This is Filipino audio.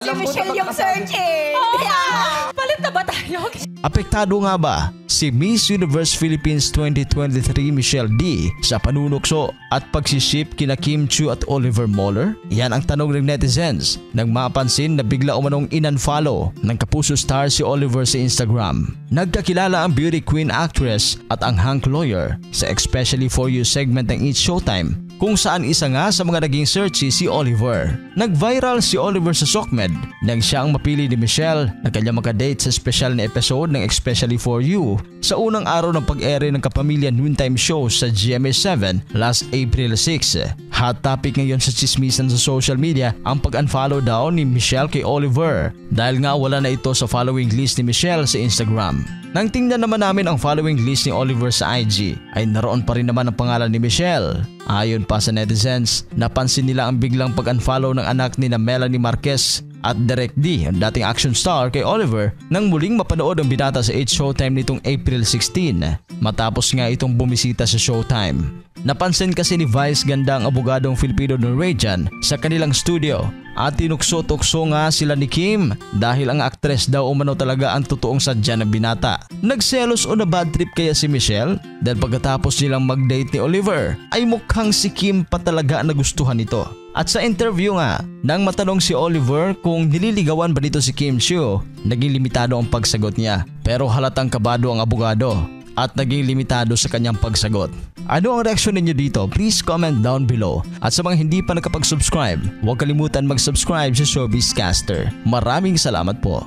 Si Michelle yung search eh. Palit na ba tayo? Apektado nga ba si Miss Universe Philippines 2023 Michelle D sa panunukso at pagsiship kina Kim Chiu at Oliver Moller? Yan ang tanong ng netizens nang mapansin na bigla umanong in-unfollow ng kapuso star si Oliver sa Instagram. Nagkakilala ang beauty queen actress at ang hunk lawyer sa Especially For You segment ng It's Showtime, kung saan isa nga sa mga naging searchy si Oliver. Nag-viral si Oliver sa SOCMED nang siya ang mapili ni Michelle na kanya makadate sa special na episode ng Especially For You sa unang araw ng pag-ere ng Kapamilya Noontime Show sa GMA7 last April 6. Hot topic ngayon sa chismisan sa social media ang pag-unfollow daw ni Michelle kay Oliver dahil nga wala na ito sa following list ni Michelle sa Instagram. Nang tingnan naman namin ang following list ni Oliver sa IG ay naroon pa rin naman ang pangalan ni Michelle. Ayon pa sa netizens, napansin nila ang biglang pag-unfollow ng anak ni na Melanie Marquez at Direk D, ang dating action star kay Oliver, nang muling mapanood ang binata sa It's Showtime nitong April 16 matapos nga itong bumisita sa Showtime. Napansin kasi ni Vice Ganda ang abogadong Filipino Norwegian sa kanilang studio at tinukso-tukso nga sila ni Kim dahil ang aktres daw umano talaga ang totoong sadya ng binata. Nagselos o na bad trip kaya si Michelle dahil pagkatapos nilang mag-date ni Oliver ay mukhang si Kim pa talaga ang nagustuhan nito. At sa interview nga, nang matanong si Oliver kung nililigawan ba dito si Kim Chiu, naging limitado ang pagsagot niya. Pero halatang kabado ang abogado at naging limitado sa kanyang pagsagot. Ano ang reaksyon ninyo dito? Please comment down below. At sa mga hindi pa nakapag-subscribe, huwag kalimutan mag-subscribe sa Showbiz Caster. Maraming salamat po.